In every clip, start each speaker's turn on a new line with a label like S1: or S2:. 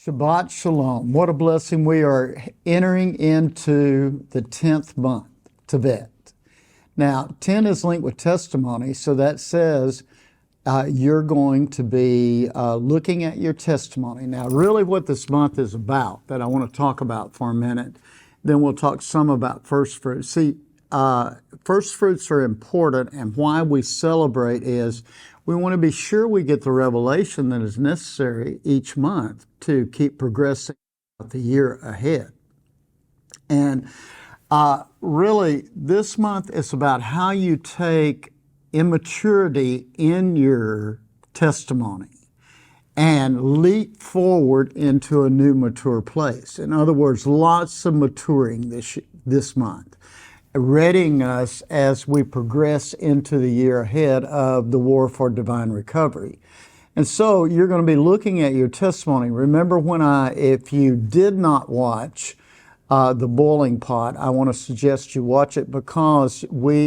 S1: Shabbat Shalom. What a blessing. We are entering into the 10th month, Tevet. Now, 10 is linked with testimony, so that says you're going to be looking at your testimony. Now, really what this month is about, that I want to talk about for a minute, then we'll talk some about first fruits. See, first fruits are important, and why we celebrate is we want to be sure we get the revelation that is necessary each month to keep progressing the year ahead. And really, this month is about how you take immaturity in your testimony and leap forward into a new mature place. In other words, lots of maturing this month, readying us as we progress into the year ahead of the war for divine recovery. And so you're going to be looking at your testimony. Remember if you did not watch the boiling pot, I want to suggest you watch it, because we've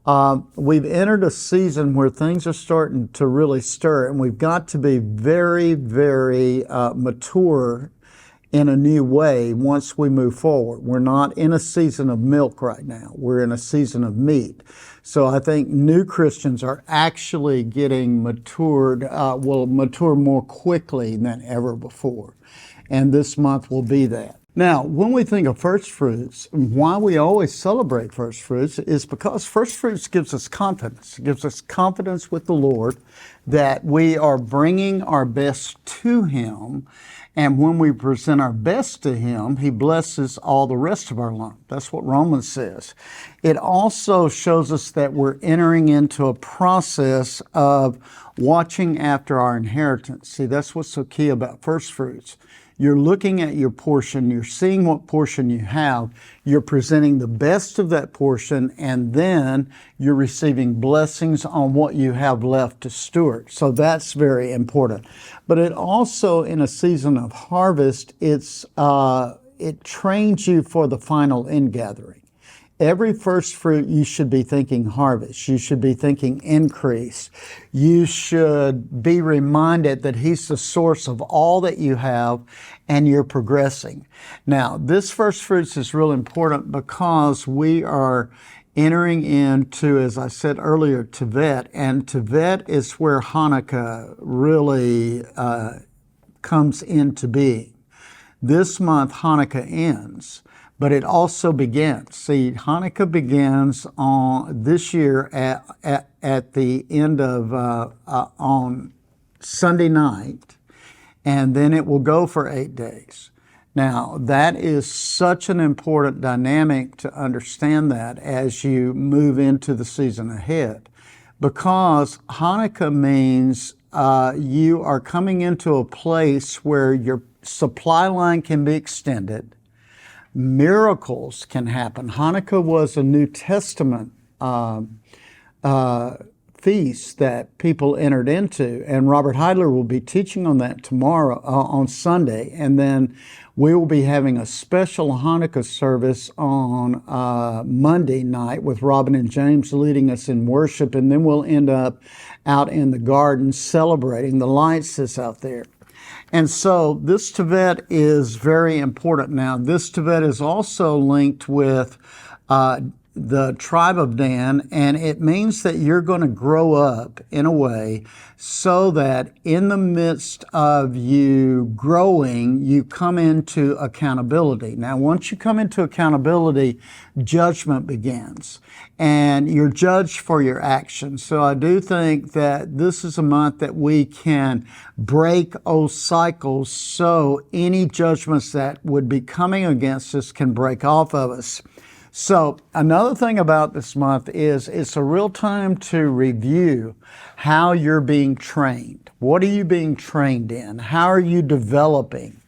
S1: entered a season where things are starting to really stir, and we've got to be very, very mature in a new way once we move forward. We're not in a season of milk right now. We're in a season of meat. So I think new Christians are actually getting matured, will mature more quickly than ever before. And this month will be that. Now, when we think of first fruits, why we always celebrate first fruits is because first fruits gives us confidence. It gives us confidence with the Lord that we are bringing our best to Him. And when we present our best to Him, He blesses all the rest of our lump. That's what Romans says. It also shows us that we're entering into a process of watching after our inheritance. See, that's what's so key about first fruits. You're looking at your portion, you're seeing what portion you have, you're presenting the best of that portion, and then you're receiving blessings on what you have left to steward. So that's very important. But it also, in a season of harvest, it trains you for the final ingathering. Every first fruit, you should be thinking harvest. You should be thinking increase. You should be reminded that He's the source of all that you have, and you're progressing. Now, this first fruits is real important because we are entering into, as I said earlier, Tevet. And Tevet is where Hanukkah really comes into being. This month, Hanukkah ends. But it also begins. See, Hanukkah begins this year at the end of on Sunday night, and then it will go for 8 days. Now, that is such an important dynamic to understand that as you move into the season ahead, because Hanukkah means you are coming into a place where your supply line can be extended. Miracles can happen. Hanukkah was a New Testament feast that people entered into, and Robert Heidler will be teaching on that tomorrow, on Sunday, and then we will be having a special Hanukkah service on Monday night with Robin and James leading us in worship, and then we'll end up out in the garden celebrating. The lights is out there. And so this Tevet is very important. Now, this Tevet is also linked with the tribe of Dan, and it means that you're going to grow up in a way so that in the midst of you growing, you come into accountability. Now, once you come into accountability, judgment begins, and you're judged for your actions. So I do think that this is a month that we can break old cycles, so any judgments that would be coming against us can break off of us. So another thing about this month is it's a real time to review how you're being trained. What are you being trained in? How are you developing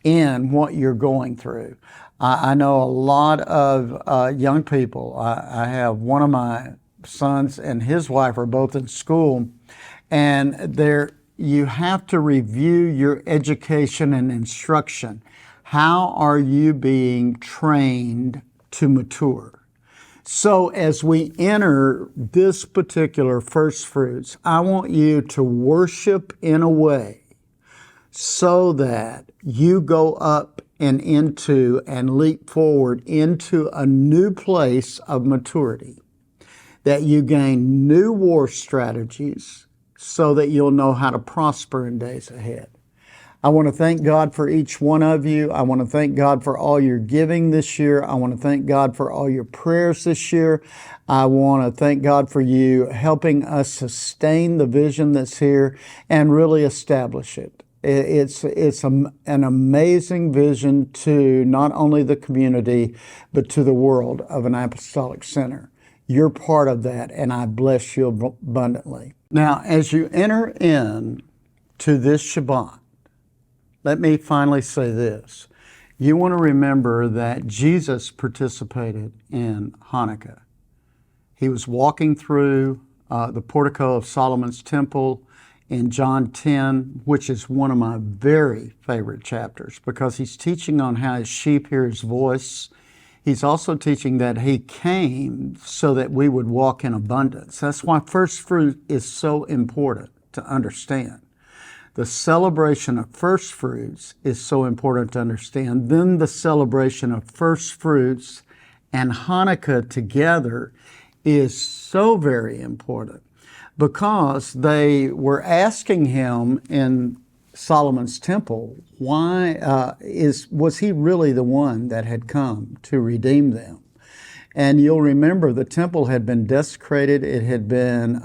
S1: in what you're going through? I know a lot of young people. I have one of my sons and his wife are both in school, and you have to review your education and instruction. How are you being trained to mature? So as we enter this particular first fruits, I want you to worship in a way so that you go up and into and leap forward into a new place of maturity, that you gain new war strategies so that you'll know how to prosper in days ahead. I want to thank God for each one of you. I want to thank God for all your giving this year. I want to thank God for all your prayers this year. I want to thank God for you helping us sustain the vision that's here and really establish it. It's an amazing vision to not only the community, but to the world of an apostolic center. You're part of that, and I bless you abundantly. Now, as you enter in to this Shabbat, let me finally say this. You want to remember that Jesus participated in Hanukkah. He was walking through the portico of Solomon's temple in John 10, which is one of my very favorite chapters because he's teaching on how his sheep hear his voice. He's also teaching that he came so that we would walk in abundance. That's why first fruit is so important to understand. The celebration of first fruits is so important to understand. Then the celebration of first fruits and Hanukkah together is so very important because they were asking him in Solomon's temple, why was he really the one that had come to redeem them? And you'll remember the temple had been desecrated, it had been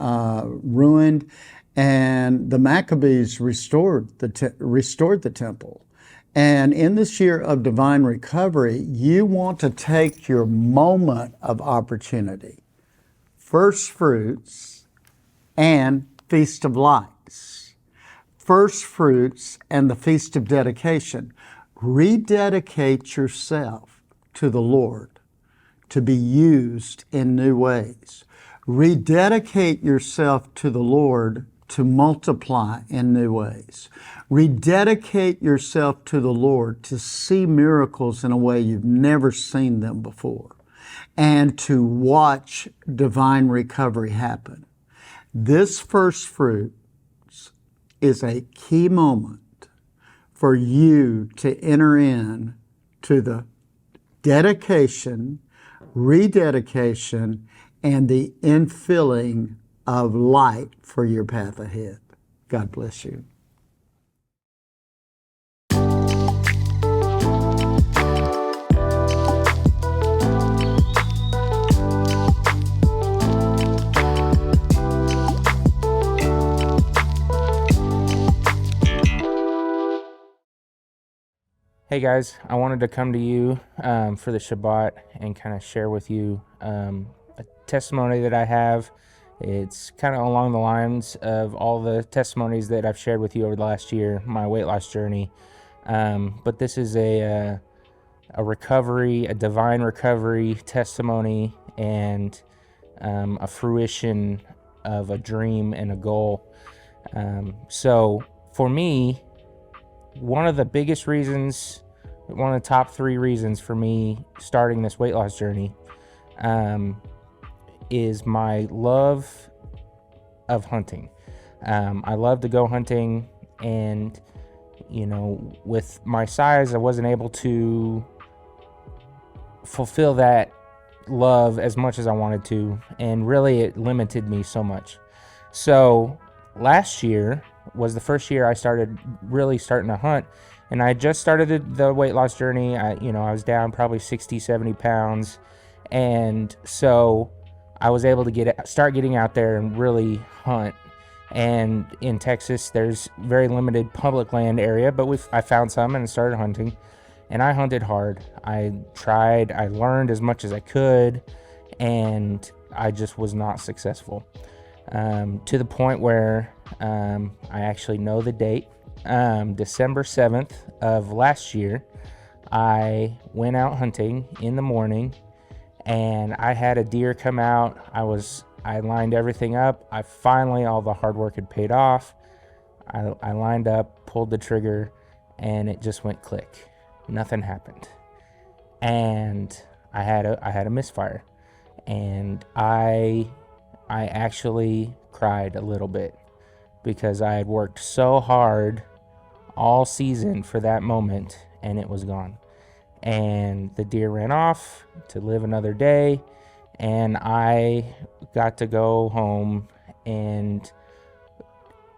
S1: ruined, and the Maccabees restored the temple. And in this year of divine recovery, you want to take your moment of opportunity, first fruits and Feast of Lights, first fruits and the Feast of Dedication. Rededicate yourself to the Lord to be used in new ways. Rededicate yourself to the Lord to multiply in new ways. Rededicate yourself to the Lord to see miracles in a way you've never seen them before and to watch divine recovery happen. This first fruits is a key moment for you to enter in to the dedication, rededication, and the infilling of light for your path ahead. God bless you.
S2: Hey guys, I wanted to come to you for the Shabbat and kind of share with you a testimony that I have. It's kind of along the lines of all the testimonies that I've shared with you over the last year, my weight loss journey. But this is a recovery, a divine recovery testimony, and a fruition of a dream and a goal. So for me, one of the biggest reasons, one of the top 3 reasons for me starting this weight loss journey is my love of hunting. I love to go hunting, and with my size, I wasn't able to fulfill that love as much as I wanted to, and really it limited me so much. So last year was the first year I started to hunt, and I just started the weight loss journey. I was down probably 60-70 pounds, and so I was able to start getting out there and really hunt. And in Texas, there's very limited public land area, but I found some and started hunting. And I hunted hard. I learned as much as I could, and I just was not successful. To the point where I actually know the date. December 7th of last year, I went out hunting in the morning, and I had a deer come out. I lined everything up. All the hard work had paid off. I lined up, pulled the trigger, and it just went click. Nothing happened. And I had a misfire. And I actually cried a little bit because I had worked so hard all season for that moment, and it was gone. And the deer ran off to live another day, and I got to go home, and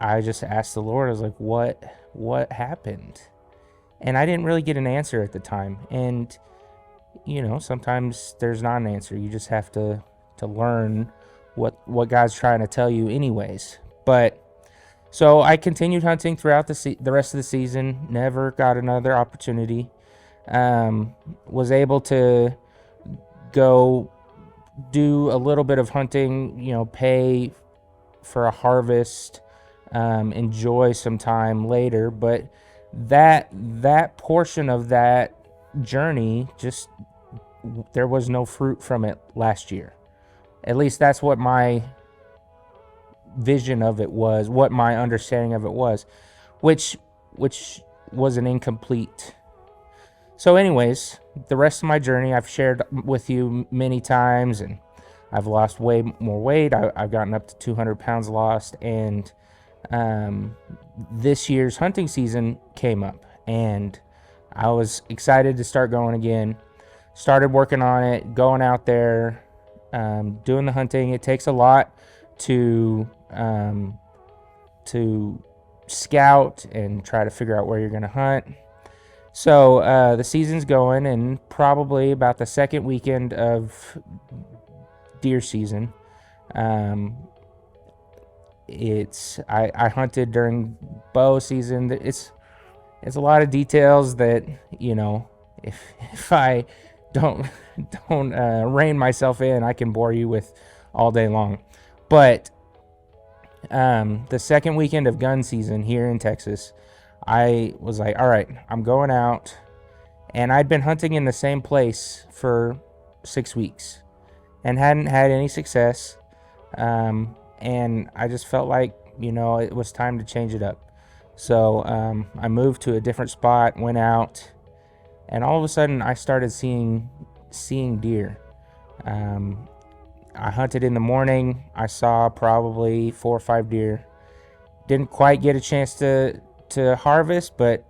S2: I just asked the Lord, I was like, what happened? And I didn't really get an answer at the time. And sometimes there's not an answer. You just have to learn what God's trying to tell you anyways. But so I continued hunting throughout the rest of the season, never got another opportunity. Was able to go do a little bit of hunting, pay for a harvest, enjoy some time later, but that portion of that journey, just there was no fruit from it last year. At least that's what my vision of it was, what my understanding of it was, which was an incomplete. So anyways, the rest of my journey I've shared with you many times, and I've lost way more weight. I've gotten up to 200 pounds lost, and this year's hunting season came up, and I was excited to start going again. Started working on it, going out there, doing the hunting. It takes a lot to scout and try to figure out where you're going to hunt. So the season's going, and probably about the second weekend of deer season, I hunted during bow season. It's a lot of details that if I don't rein myself in, I can bore you with all day long. But the second weekend of gun season here in Texas, I was like, all right, I'm going out. And I'd been hunting in the same place for 6 weeks and hadn't had any success. And I just felt like, it was time to change it up. So I moved to a different spot, went out, and all of a sudden I started seeing deer. I hunted in the morning. I saw probably 4 or 5 deer. Didn't quite get a chance to harvest, but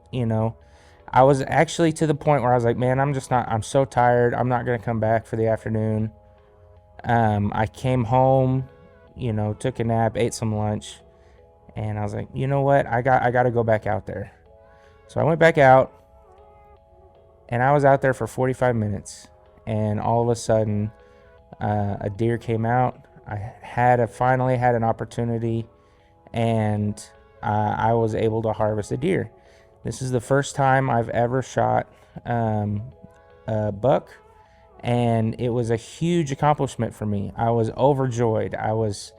S2: I was actually to the point where I was like, man, I'm so tired. I'm not going to come back for the afternoon. I came home, took a nap, ate some lunch, and I was like, you know what? I got to go back out there. So I went back out, and I was out there for 45 minutes, and all of a sudden, a deer came out. I finally had an opportunity, and I was able to harvest a deer. This is the first time I've ever shot a buck, and it was a huge accomplishment for me. I was overjoyed. I was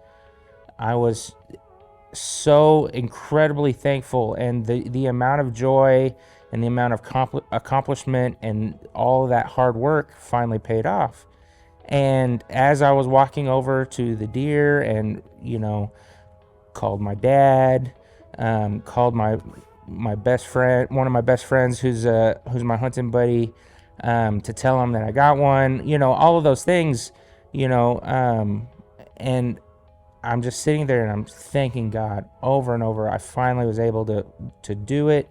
S2: so incredibly thankful, and the amount of joy and the amount of accomplishment and all that hard work finally paid off. And as I was walking over to the deer and called my dad, called my best friend, one of my best friends who's my hunting buddy, to tell him that I got one, all of those things, and I'm just sitting there and I'm thanking God over and over. I finally was able to do it.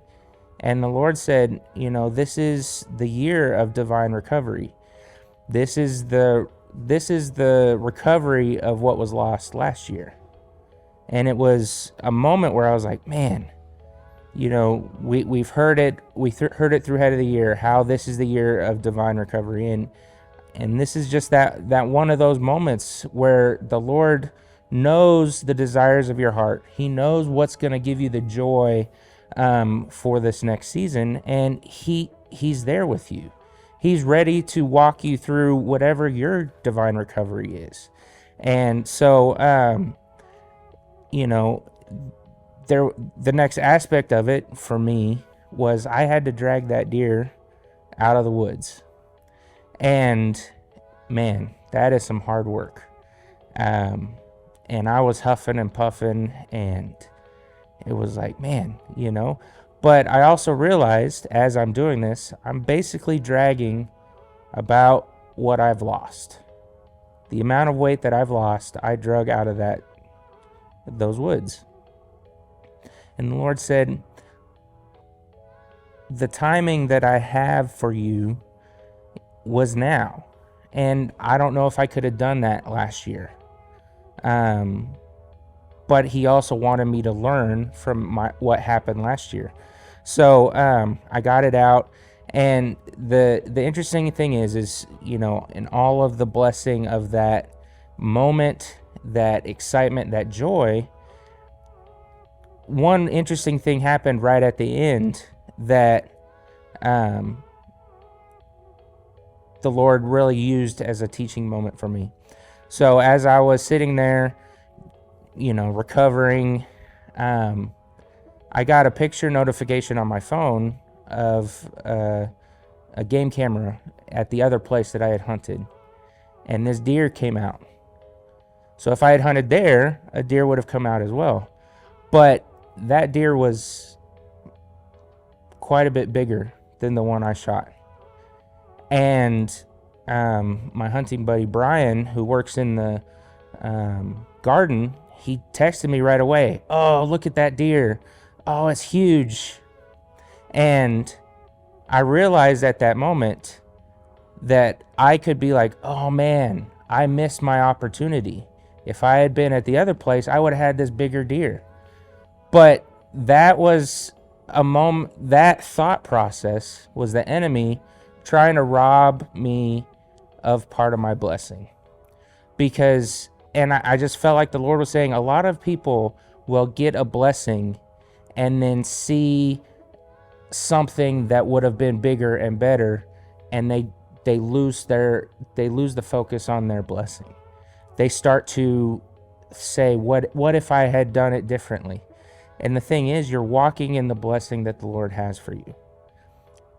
S2: And the Lord said, this is the year of divine recovery. This is the recovery of what was lost last year. And it was a moment where I was like, man, we've heard it. Heard it through Head of the Year, how this is the year of divine recovery. And this is just that one of those moments where the Lord knows the desires of your heart. He knows what's going to give you the joy for this next season. And he's there with you. He's ready to walk you through whatever your divine recovery is. And so, the next aspect of it for me was I had to drag that deer out of the woods. And man, that is some hard work. And I was huffing and puffing, and it was like, man, But I also realized as I'm doing this, I'm basically dragging about what I've lost. The amount of weight that I've lost, I drug out of those woods. And the Lord said, the timing that I have for you was now. And I don't know if I could have done that last year. But he also wanted me to learn from what happened last year. So I got it out. And the interesting thing is, you know, in all of the blessing of that moment, that excitement, that joy, one interesting thing happened right at the end that the Lord really used as a teaching moment for me. So as I was sitting there, you know, recovering, I got a picture notification on my phone of a game camera at the other place that I had hunted, and this deer came out. So if I had hunted there, a deer would have come out as well. But that deer was quite a bit bigger than the one I shot. And my hunting buddy Brian, who works in the garden, he texted me right away. "Oh, look at that deer. Oh, it's huge." And I realized at that moment that I could be like, "Oh man, I missed my opportunity. If I had been at the other place, I would have had this bigger deer." But that was a moment, that thought process was the enemy trying to rob me of part of my blessing. Because, and I just felt like the Lord was saying, a lot of people will get a blessing and then see something that would have been bigger and better, and they lose the focus on their blessing. They start to say, what if I had done it differently? And the thing is, you're walking in the blessing that the Lord has for you.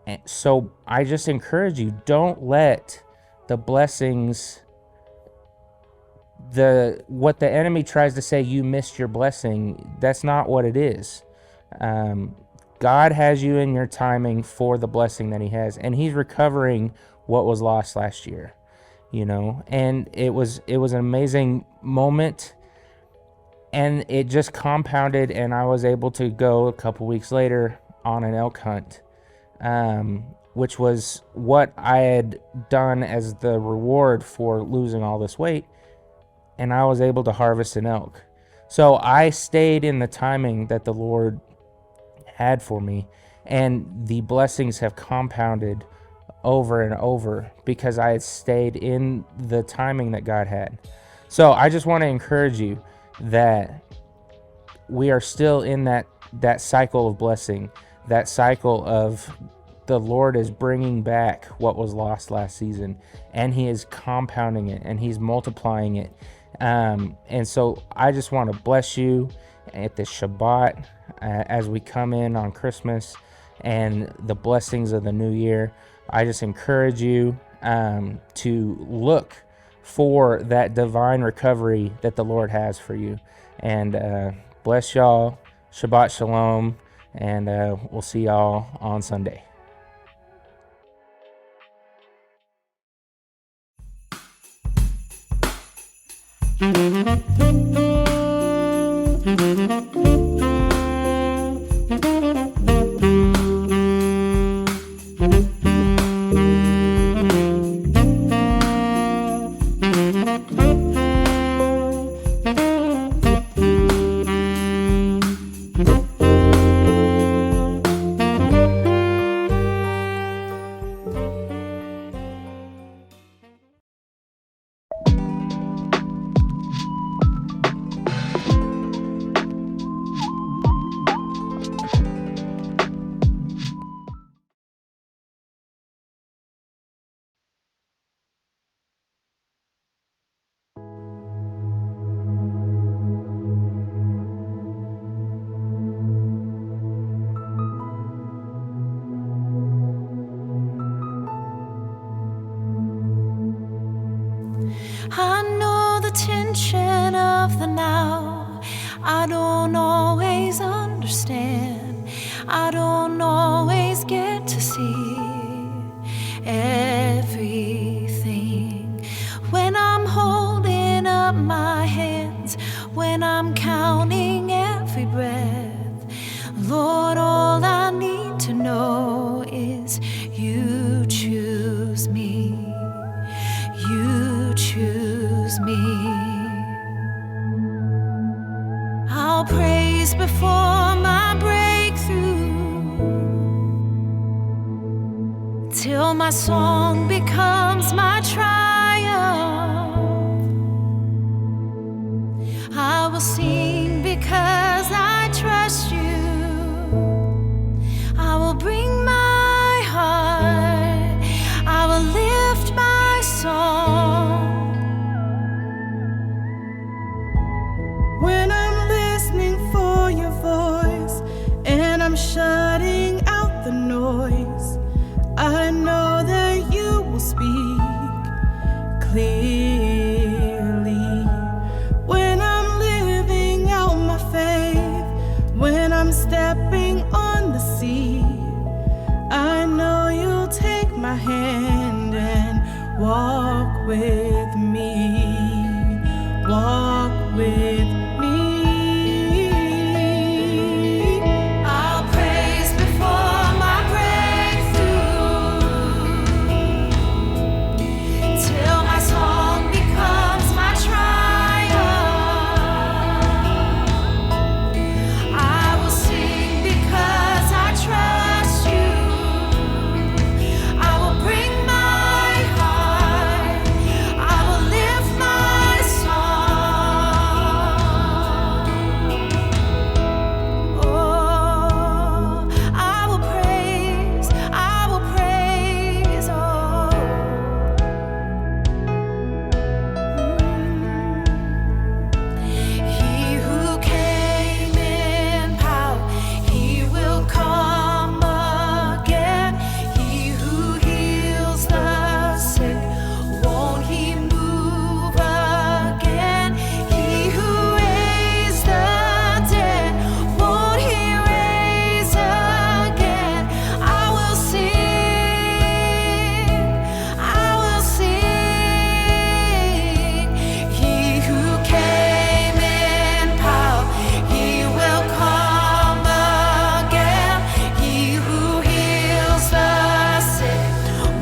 S2: And so I just encourage you, don't let the blessings, what the enemy tries to say, you missed your blessing. That's not what it is. God has you in your timing for the blessing that he has, and he's recovering what was lost last year, you know. And it was an amazing moment, and it just compounded, and I was able to go a couple weeks later on an elk hunt, which was what I had done as the reward for losing all this weight, and I was able to harvest an elk. So I stayed in the timing that the Lord had for me, and the blessings have compounded over and over because I had stayed in the timing that God had. So I just want to encourage you that we are still in that cycle of blessing, that cycle of the Lord is bringing back what was lost last season, and he is compounding it, and he's multiplying it. And so I just want to bless you at this Shabbat as we come in on Christmas and the blessings of the new year. I just encourage you to look for that divine recovery that the Lord has for you. And bless y'all. Shabbat Shalom. And we'll see y'all on Sunday.
S3: I know the tension of the now. I don't always understand. I don't always get to see everything. When I'm holding up my hands, when I'm counting every breath, Lord, all I need to know praise before my breakthrough, till my song becomes my triumph. I will sing because I trust you. I will bring my heart, I will lift my song.
S4: When I'm listening for your voice and I'm shutting out the noise, I know that you will speak clearly. When I'm living out my faith, when I'm stepping on the sea, I know you'll take my hand and walk with me, walk with me.
S3: I'll praise before my breakthrough, till my song becomes my triumph. I will sing because I trust you. I will bring my heart, I will lift my song. Oh, I will praise, oh. He who came in power, he will come again. He who heals the sick, won't he move again? He who raised the dead, won't he raise again? I will sing, I will sing. He who came in power, he will come again. He who heals the sick,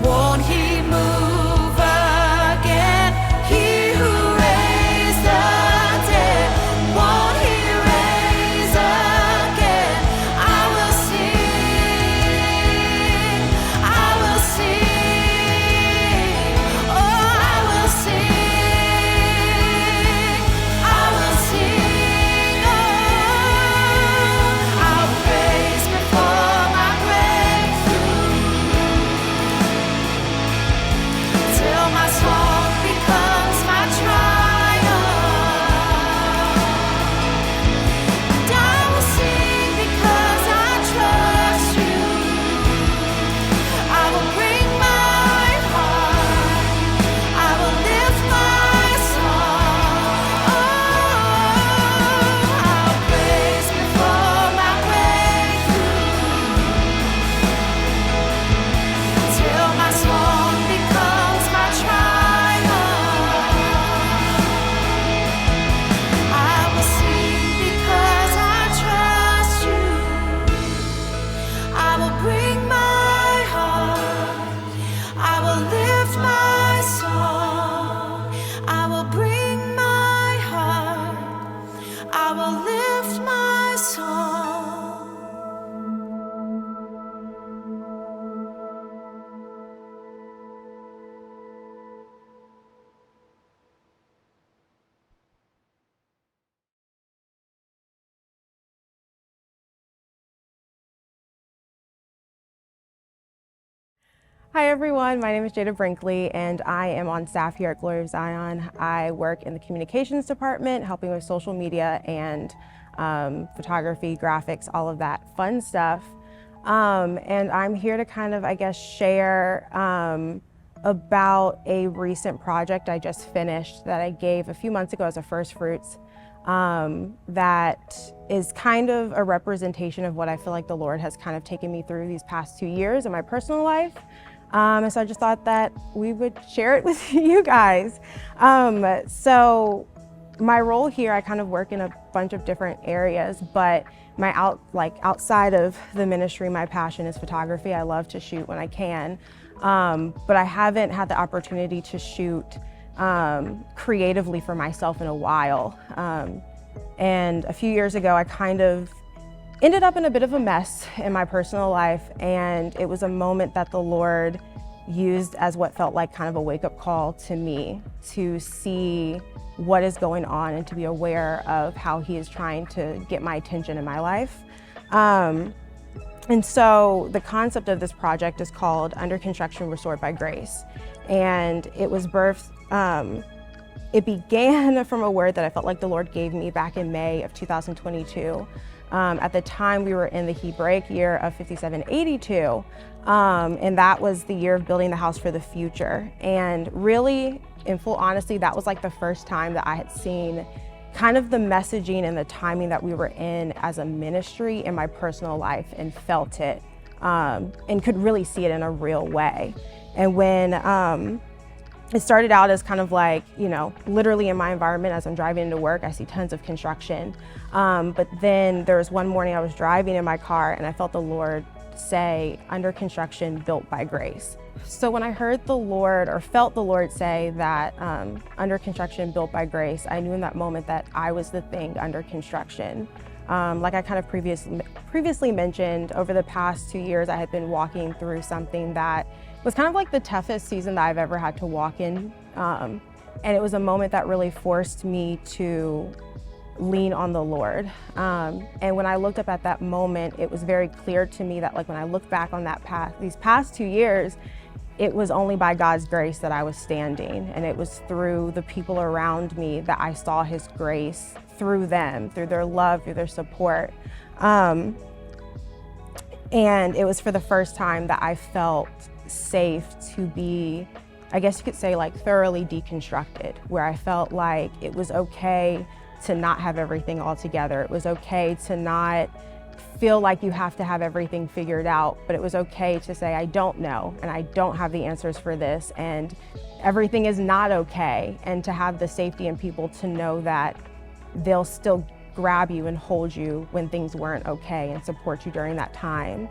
S3: won't he move again? He who raised the dead, won't he raise again? I will sing, I will sing, oh, I will sing, I will sing, oh, I'll praise before my breakthrough, till my song becomes my triumph. And I will sing because I trust you. I will bring my heart, I will lift my song. Oh, I'll praise before my breakthrough, till my song becomes my triumph. I will sing because I trust you. I will bring my heart, I will lift my song. I will bring my heart, I will lift my song.
S5: Hi everyone, my name is Jada Brinkley and I am on staff here at Glory of Zion. I work in the communications department, helping with social media and photography, graphics, all of that fun stuff. And I'm here to kind of, I guess, share about a recent project I just finished that I gave a few months ago as a first fruits. That is kind of a representation of what I feel like the Lord has kind of taken me through these past 2 years in my personal life. And so I just thought that we would share it with you guys. So my role here, I kind of work in a bunch of different areas, but outside of the ministry, my passion is photography. I love to shoot when I can, but I haven't had the opportunity to shoot creatively for myself in a while. And a few years ago, I kind of ended up in a bit of a mess in my personal life. And it was a moment that the Lord used as what felt like kind of a wake-up call to me to see what is going on and to be aware of how he is trying to get my attention in my life. And so the concept of this project is called Under Construction Restored by Grace. And it was birthed, it began from a word that I felt like the Lord gave me back in May of 2022. At the time, we were in the Hebraic year of 5782, and that was the year of building the house for the future. And really, in full honesty, that was like the first time that I had seen kind of the messaging and the timing that we were in as a ministry in my personal life and felt it, and could really see it in a real way. And when it started out as kind of like, you know, literally in my environment as I'm driving into work, I see tons of construction. But then there was one morning I was driving in my car and I felt the Lord say, under construction, built by grace. So when I heard the Lord, or felt the Lord say that under construction, built by grace, I knew in that moment that I was the thing under construction. Like I kind of previously mentioned, over the past 2 years, I had been walking through something that was kind of like the toughest season that I've ever had to walk in. And it was a moment that really forced me to lean on the Lord. And when I looked up at that moment, it was very clear to me that, like, when I look back on that these past 2 years, it was only by God's grace that I was standing. And it was through the people around me that I saw his grace through them, through their love, through their support. And it was for the first time that I felt safe to be, I guess you could say, like, thoroughly deconstructed, where I felt like it was okay to not have everything all together. It was okay to not feel like you have to have everything figured out, but it was okay to say, I don't know, and I don't have the answers for this, and everything is not okay, and to have the safety in people to know that they'll still grab you and hold you when things weren't okay and support you during that time.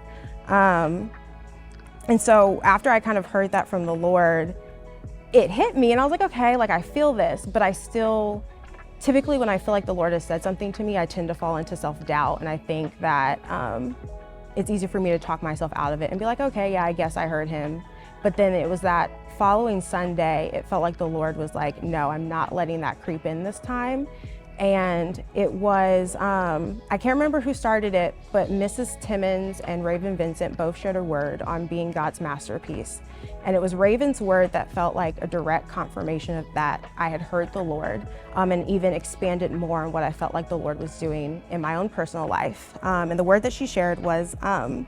S5: And so after I kind of heard that from the Lord, it hit me and I was like, okay, like, I feel this, but I still, typically when I feel like the Lord has said something to me, I tend to fall into self-doubt. And I think that it's easy for me to talk myself out of it and be like, okay, yeah, I guess I heard him. But then it was that following Sunday, it felt like the Lord was like, no, I'm not letting that creep in this time. And it was, I can't remember who started it, but Mrs. Timmons and Raven Vincent both shared a word on being God's masterpiece. And it was Raven's word that felt like a direct confirmation of that I had heard the Lord, and even expanded more on what I felt like the Lord was doing in my own personal life. And the word that she shared was, and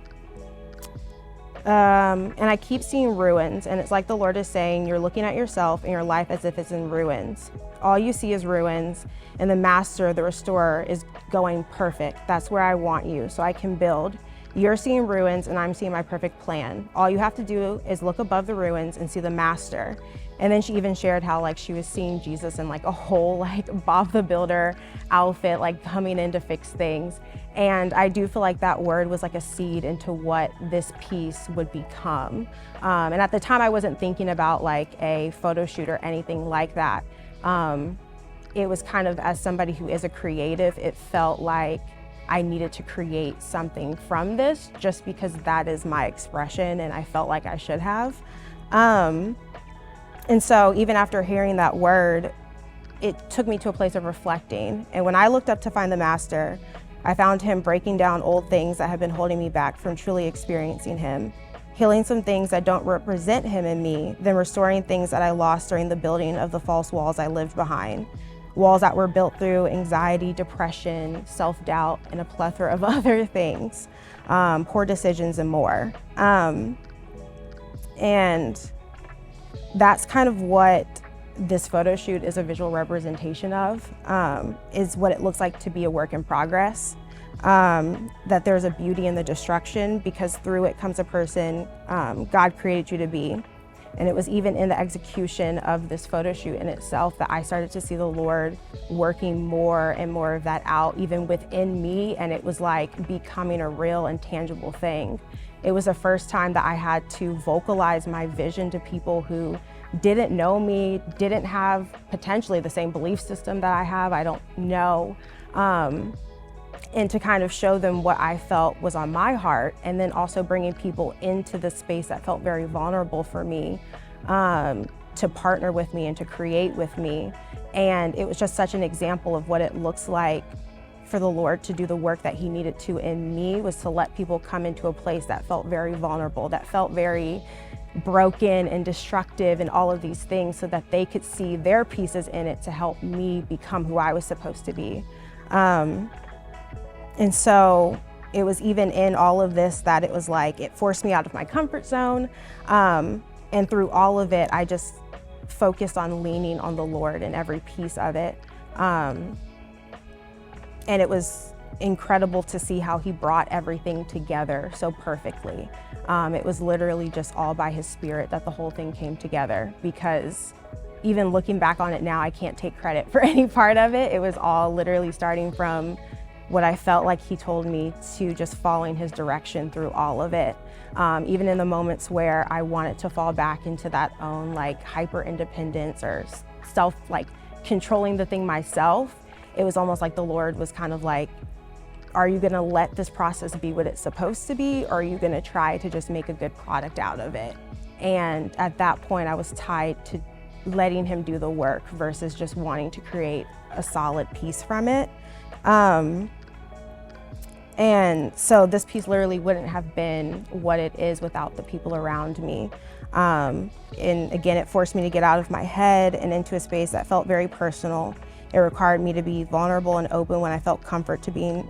S5: I keep seeing ruins, and it's like the Lord is saying, you're looking at yourself and your life as if it's in ruins. All you see is ruins, and the master, the restorer, is going perfect. That's where I want you, so I can build. You're seeing ruins, and I'm seeing my perfect plan. All you have to do is look above the ruins and see the master. And then she even shared how, like, she was seeing Jesus in like a whole, like, Bob the Builder outfit, like coming in to fix things. And I do feel like that word was like a seed into what this piece would become. And at the time I wasn't thinking about like a photo shoot or anything like that. It was kind of, as somebody who is a creative, it felt like I needed to create something from this just because that is my expression and I felt like I should have. And so even after hearing that word, it took me to a place of reflecting. And when I looked up to find the master, I found him breaking down old things that had been holding me back from truly experiencing him, healing some things that don't represent him in me, then restoring things that I lost during the building of the false walls I lived behind. Walls that were built through anxiety, depression, self-doubt, and a plethora of other things, poor decisions and more. And that's kind of what this photo shoot is a visual representation of, is what it looks like to be a work in progress. That there's a beauty in the destruction because through it comes a person God created you to be. And it was even in the execution of this photo shoot in itself that I started to see the Lord working more and more of that out, even within me, and it was like becoming a real and tangible thing. It was the first time that I had to vocalize my vision to people who didn't know me, didn't have potentially the same belief system that I have, I don't know. And to kind of show them what I felt was on my heart, and then also bringing people into the space that felt very vulnerable for me, to partner with me and to create with me. And it was just such an example of what it looks like for the Lord to do the work that he needed to in me, was to let people come into a place that felt very vulnerable, that felt very broken and destructive and all of these things, so that they could see their pieces in it to help me become who I was supposed to be. And so it was even in all of this that it was like, it forced me out of my comfort zone. And through all of it, I just focused on leaning on the Lord in every piece of it. And it was incredible to see how he brought everything together so perfectly. It was literally just all by his Spirit that the whole thing came together, because even looking back on it now, I can't take credit for any part of it. It was all literally starting from what I felt like he told me to just following his direction through all of it. Even in the moments where I wanted to fall back into that own like hyper independence or self, like controlling the thing myself, it was almost like the Lord was kind of like, are you gonna let this process be what it's supposed to be, or are you gonna try to just make a good product out of it? And at that point, I was tied to letting him do the work versus just wanting to create a solid piece from it. And so this piece literally wouldn't have been what it is without the people around me. And again, it forced me to get out of my head and into a space that felt very personal. It required me to be vulnerable and open when I felt comfort in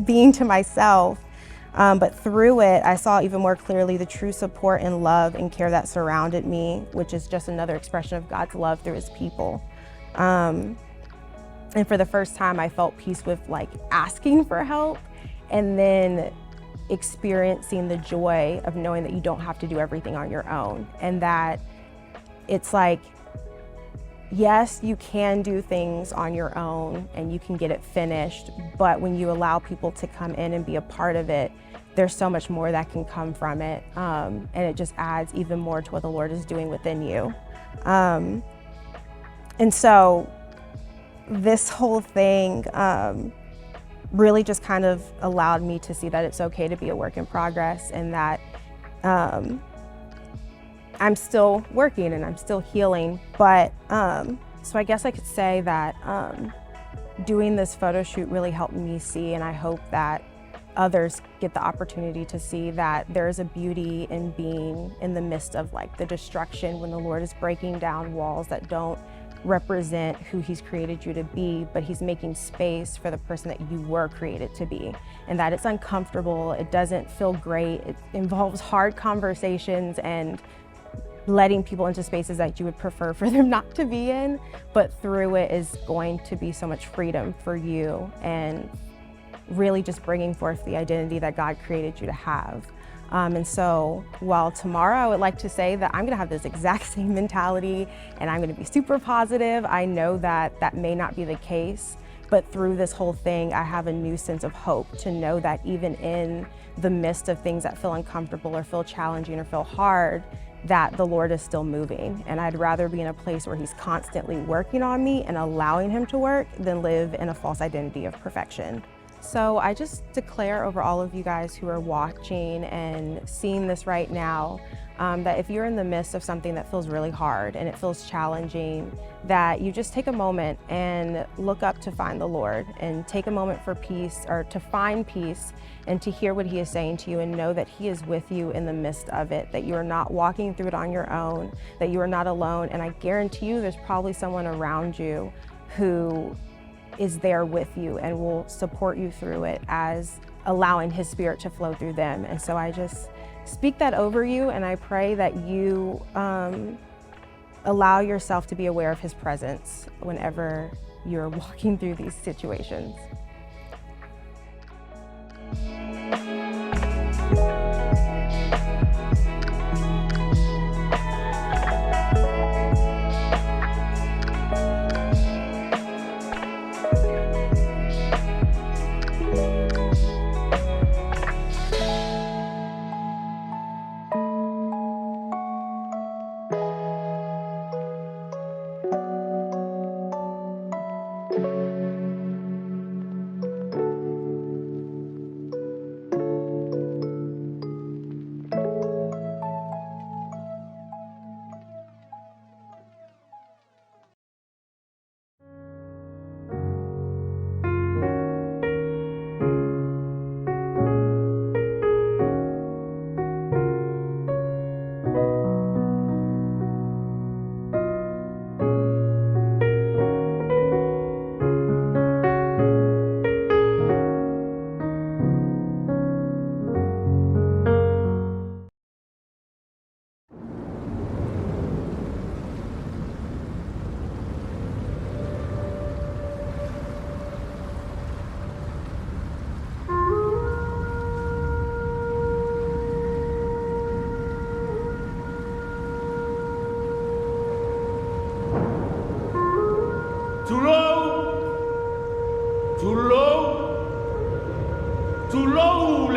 S5: being to myself. But through it, I saw even more clearly the true support and love and care that surrounded me, which is just another expression of God's love through his people. And for the first time, I felt peace with like asking for help, and then experiencing the joy of knowing that you don't have to do everything on your own. And that it's like, yes, you can do things on your own and you can get it finished, but when you allow people to come in and be a part of it, there's so much more that can come from it. And it just adds even more to what the Lord is doing within you. And so this whole thing really just kind of allowed me to see that it's okay to be a work in progress, and that I'm still working and I'm still healing. But so I guess I could say that doing this photo shoot really helped me see, and I hope that others get the opportunity to see, that there is a beauty in being in the midst of like the destruction, when the Lord is breaking down walls that don't represent who he's created you to be, but he's making space for the person that you were created to be. And that it's uncomfortable, it doesn't feel great, it involves hard conversations and letting people into spaces that you would prefer for them not to be in, but through it is going to be so much freedom for you, and really just bringing forth the identity that God created you to have. And so while tomorrow I would like to say that I'm gonna have this exact same mentality and I'm gonna be super positive, I know that that may not be the case, but through this whole thing, I have a new sense of hope to know that even in the midst of things that feel uncomfortable or feel challenging or feel hard, that the Lord is still moving. And I'd rather be in a place where he's constantly working on me and allowing him to work than live in a false identity of perfection. So I just declare over all of you guys who are watching and seeing this right now, that if you're in the midst of something that feels really hard and it feels challenging, that you just take a moment and look up to find the Lord, and take a moment for peace, or to find peace and to hear what he is saying to you, and know that he is with you in the midst of it, that you are not walking through it on your own, that you are not alone. And I guarantee you there's probably someone around you who is there with you and will support you through it, as allowing his Spirit to flow through them. And so I just speak that over you, and I pray that you allow yourself to be aware of his presence whenever you're walking through these situations.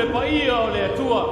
S6: le paia o le atua.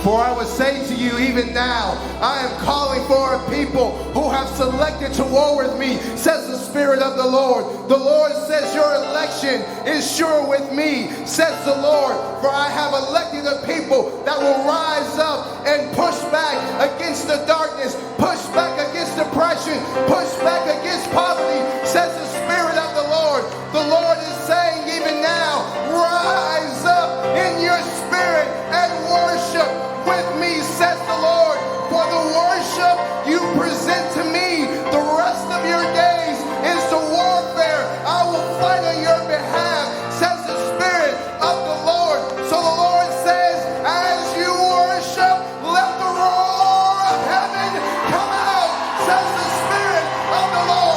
S7: For I would say to you even now, I am calling for a people who have selected to war with me, says the Spirit of the Lord. The Lord says your election is sure with me, says the Lord. For I have elected a people that will rise up and push back against the darkness, push back against depression, push back against poverty, says the Spirit of the Lord. The Lord is saying even now, rise up in your spirit and worship with me, says the Lord. For the worship you present to me the rest of your days is the warfare I will fight on your behalf, says the Spirit of the Lord. So the Lord says, as you worship, let the roar of heaven come out, says the Spirit of the Lord.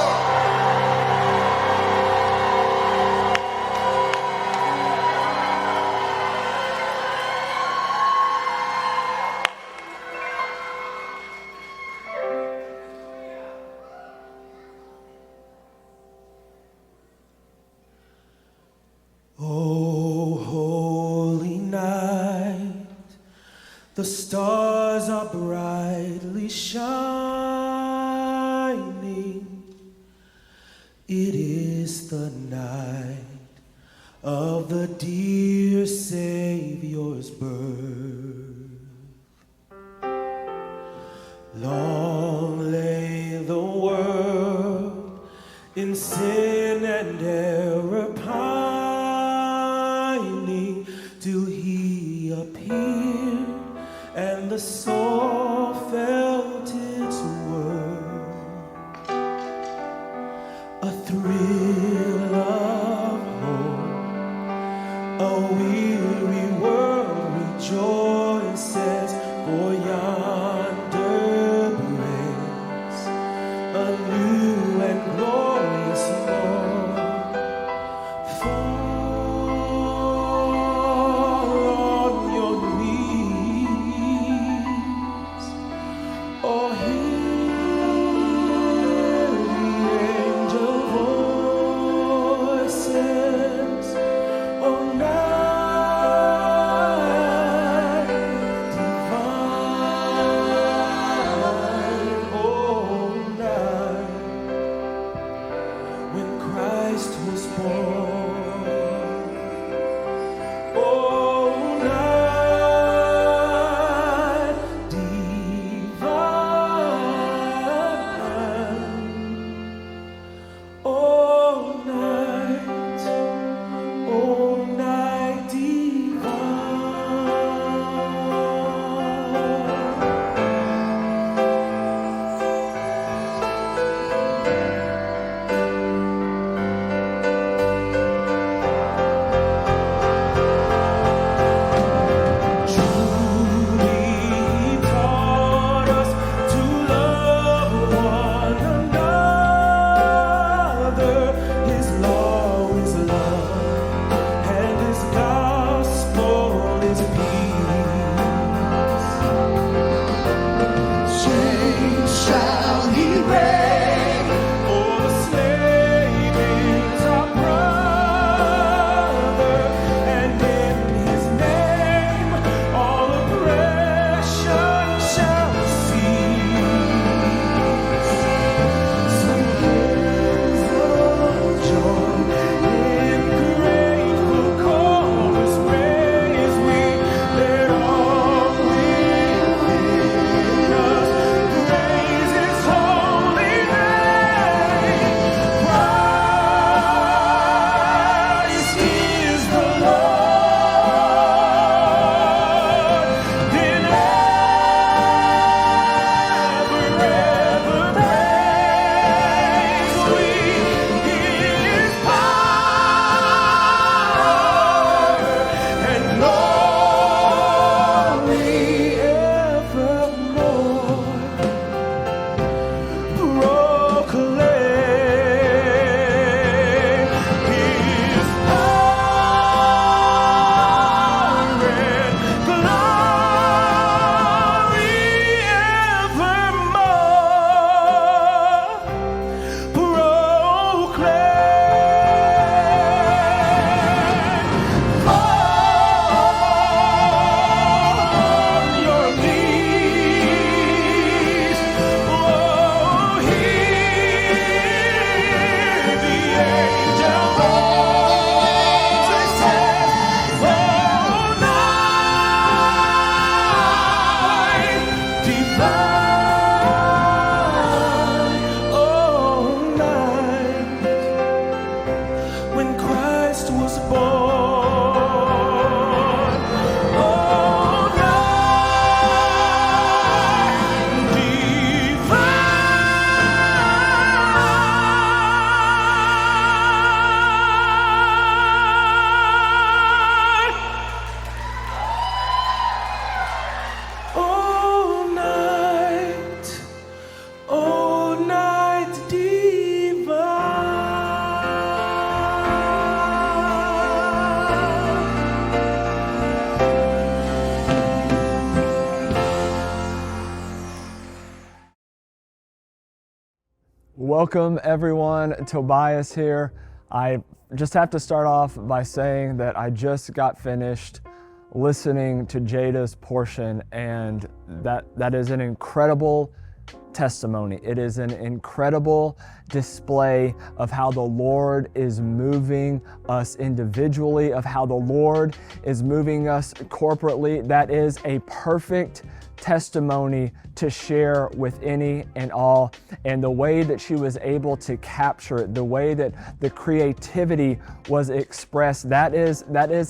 S8: Oh, holy night, the stars are brightly shining. It is the night of the dear Savior's birth. Long lay the world in sin and error pining, till he appeared and the soul felt its worth. A thrill of hope, a weary world rejoices, for yonder breaks a new and glorious morn. Fall on your knees, or hear the angel voices. Oh, now,
S6: Welcome everyone, Tobias here. I just have to start off by saying that I just got finished listening to Jada's portion, and that is an incredible testimony. It is an incredible display of how the Lord is moving us individually, of how the Lord is moving us corporately. That is a perfect testimony to share with any and all. And the way that she was able to capture it, the way that the creativity was expressed, that is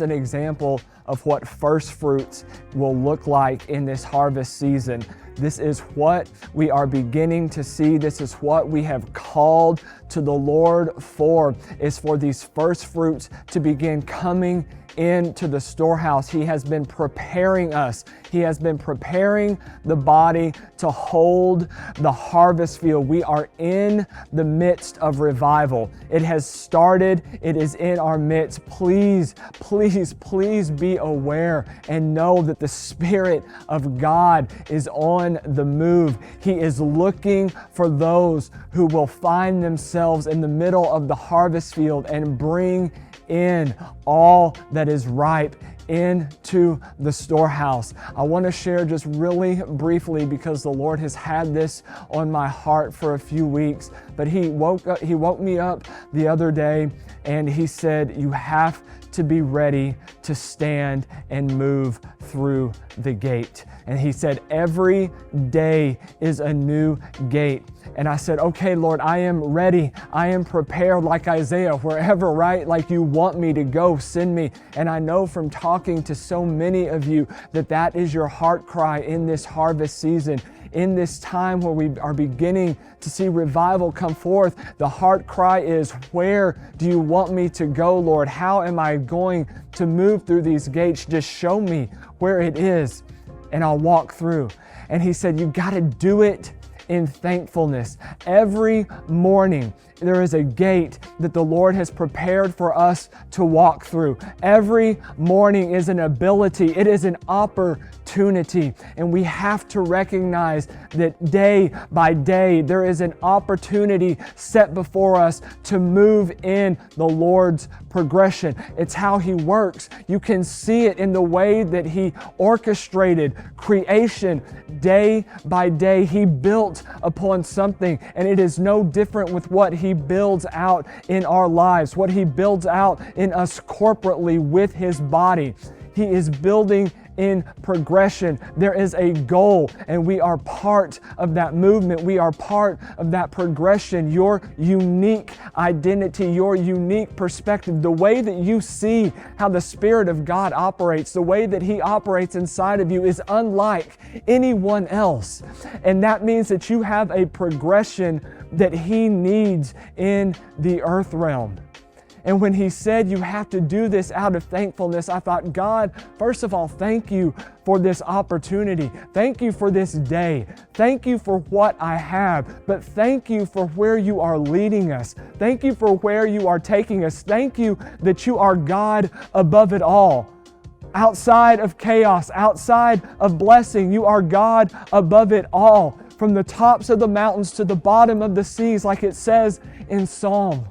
S6: an example of what first fruits will look like in this harvest season. This is what we are beginning to see. This is what we have called to the Lord for, is for these first fruits to begin coming into the storehouse. He has been preparing us. He has been preparing the body to hold the harvest field. We are in the midst of revival. It has started. It is in our midst. Please, please, please be aware and know that the Spirit of God is on the move. He is looking for those who will find themselves in the middle of the harvest field and bring in all that is ripe into the storehouse. I want to share just really briefly, because the Lord has had this on my heart for a few weeks, but He woke me up the other day and He said, you have to be ready to stand and move through the gate. And He said, every day is a new gate. And I said, okay, Lord, I am ready. I am prepared, like Isaiah, wherever, right? Like you want me to go, send me. And I know from talking to so many of you that is your heart cry in this harvest season. In this time where we are beginning to see revival come forth, the heart cry is, where do you want me to go, Lord? How am I going to move through these gates? Just show me where it is and I'll walk through. And He said, you got to do it in thankfulness. Every morning, there is a gate that the Lord has prepared for us to walk through. Every morning is an ability. It is an opportunity. And we have to recognize that day by day, there is an opportunity set before us to move in the Lord's progression. It's how He works. You can see it in the way that He orchestrated creation day by day. He built upon something, and it is no different with what He builds out in our lives, what He builds out in us corporately with His body. He is building in progression. There is a goal, and we are part of that movement. We are part of that progression. Your unique identity, your unique perspective, the way that you see how the Spirit of God operates, the way that He operates inside of you is unlike anyone else. And that means that you have a progression that He needs in the earth realm. And when He said you have to do this out of thankfulness, I thought, God, first of all, thank you for this opportunity. Thank you for this day. Thank you for what I have, but thank you for where you are leading us. Thank you for where you are taking us. Thank you that you are God above it all. Outside of chaos, outside of blessing, you are God above it all. From the tops of the mountains to the bottom of the seas, like it says in Psalm.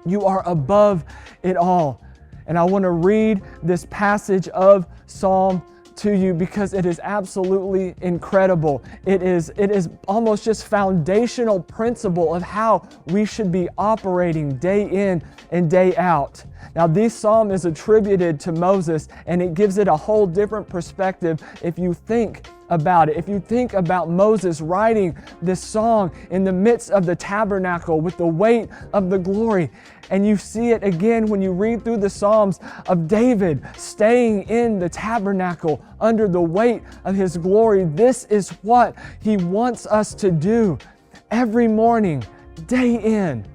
S6: You are above it all. And I want to read this passage of Psalm to you because it is absolutely incredible. It is almost just foundational principle of how we should be operating day in and day out. Now, this psalm is attributed to Moses, and it gives it a whole different perspective if you think about it. If you think about Moses writing this song in the midst of the tabernacle with the weight of the glory, and you see it again when you read through the Psalms of David staying in the tabernacle under the weight of His glory. This is what He wants us to do every morning, day in.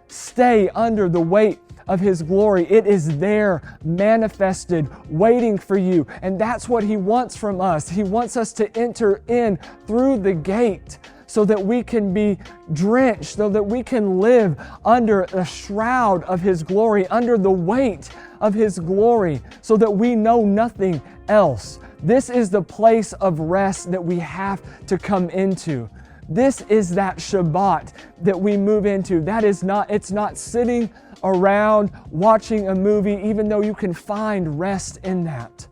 S6: Stay under the weight of His glory. It is there manifested, waiting for you. And that's what He wants from us. He wants us to enter in through the gate so that we can be drenched, so that we can live under a shroud of His glory, under the weight of His glory, so that we know nothing else. This is the place of rest that we have to come into. This is that Shabbat that we move into. It's not sitting around watching a movie, even though you can find rest in that.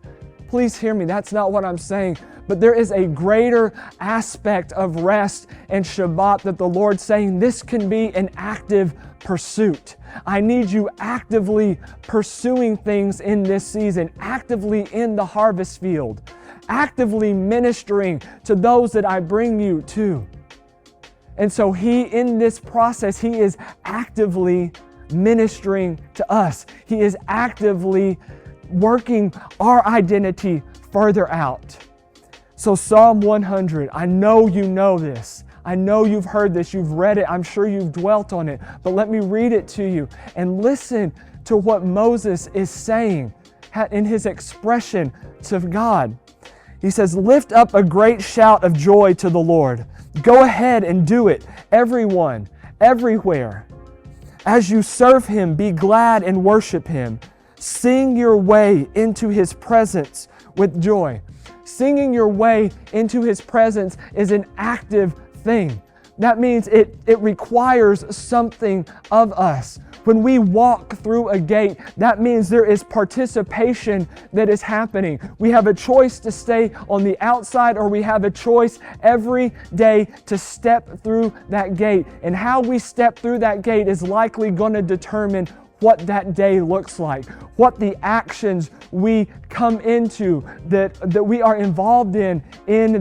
S6: Please hear me, that's not what I'm saying. But there is a greater aspect of rest and Shabbat that the Lord's saying this can be an active pursuit. I need you actively pursuing things in this season, actively in the harvest field, actively ministering to those that I bring you to. And so in this process, He is actively ministering to us. He is actively working our identity further out. So Psalm 100, I know you know this. I know you've heard this, you've read it, I'm sure you've dwelt on it, but let me read it to you and listen to what Moses is saying in his expression to God. He says, lift up a great shout of joy to the Lord. Go ahead and do it, everyone, everywhere. As you serve Him, be glad and worship Him. Sing your way into His presence with joy. Singing your way into His presence is an active thing. That means it requires something of us. When we walk through a gate, that means there is participation that is happening. We have a choice to stay on the outside, or we have a choice every day to step through that gate. And how we step through that gate is likely going to determine what that day looks like, what the actions we come into that we are involved in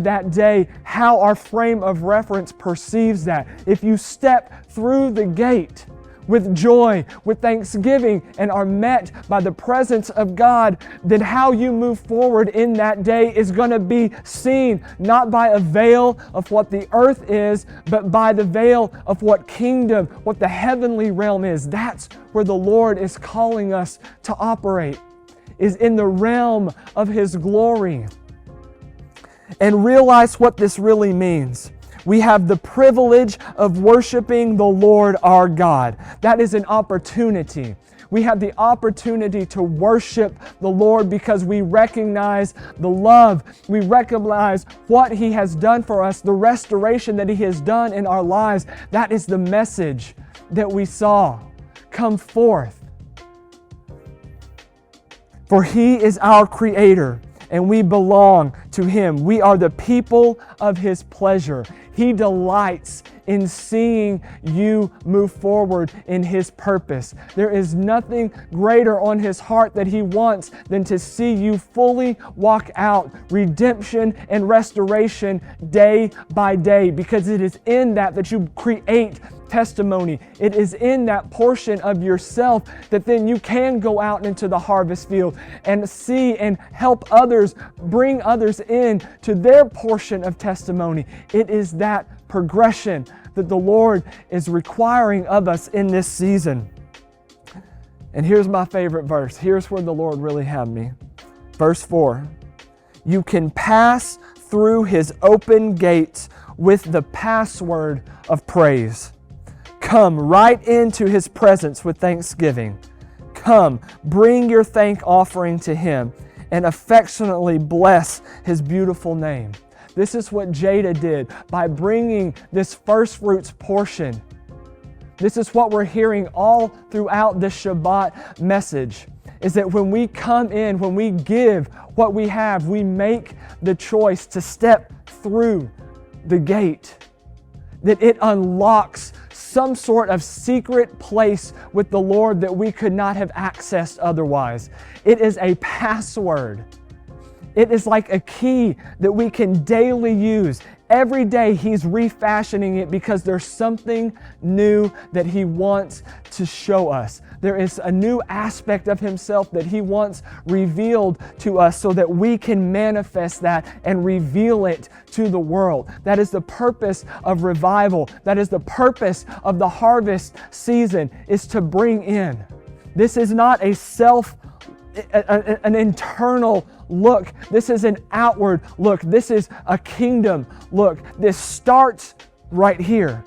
S6: that day, how our frame of reference perceives that. If you step through the gate with joy, with thanksgiving, and are met by the presence of God, then how you move forward in that day is going to be seen not by a veil of what the earth is, but by the veil of what kingdom, what the heavenly realm is. That's where the Lord is calling us to operate, is in the realm of His glory. And realize what this really means. We have the privilege of worshiping the Lord our God. That is an opportunity. We have the opportunity to worship the Lord because we recognize the love. We recognize what He has done for us, the restoration that He has done in our lives. That is the message that we saw come forth. For He is our Creator, and we belong to Him. We are the people of His pleasure. He delights in seeing you move forward in His purpose. There is nothing greater on His heart that He wants than to see you fully walk out redemption and restoration day by day, because it is in that you create testimony. It is in that portion of yourself that then you can go out into the harvest field and see and help others, bring others in to their portion of testimony. It is that progression that the Lord is requiring of us in this season. And here's my favorite verse. Here's where the Lord really had me. Verse 4. You can pass through His open gates with the password of praise. Come right into His presence with thanksgiving. Come, bring your thank offering to Him and affectionately bless His beautiful name. This is what Jada did by bringing this first fruits portion. This is what we're hearing all throughout the Shabbat message, is that when we come in, when we give what we have, we make the choice to step through the gate, that it unlocks some sort of secret place with the Lord that we could not have accessed otherwise. It is a password. It is like a key that we can daily use. Every day He's refashioning it because there's something new that He wants to show us. There is a new aspect of Himself that He wants revealed to us so that we can manifest that and reveal it to the world. That is the purpose of revival. That is the purpose of the harvest season, is to bring in. This is not an internal look. This is an outward look. This is a kingdom look. This starts right here.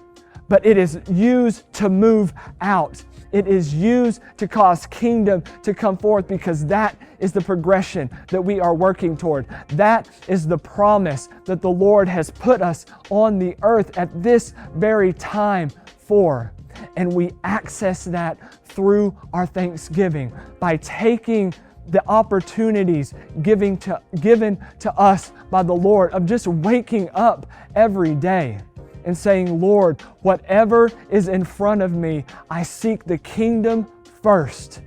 S6: but it is used to move out. It is used to cause kingdom to come forth, because that is the progression that we are working toward. That is the promise that the Lord has put us on the earth at this very time for. And we access that through our thanksgiving by taking the opportunities given to us by the Lord of just waking up every day and saying, Lord, whatever is in front of me, I seek the kingdom first,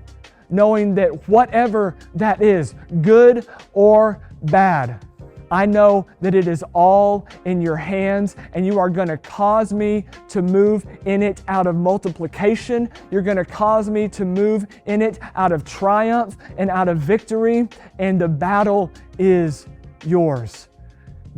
S6: knowing that whatever that is, good or bad, I know that it is all in your hands, and you are going to cause me to move in it out of multiplication. You're going to cause me to move in it out of triumph and out of victory, and the battle is yours.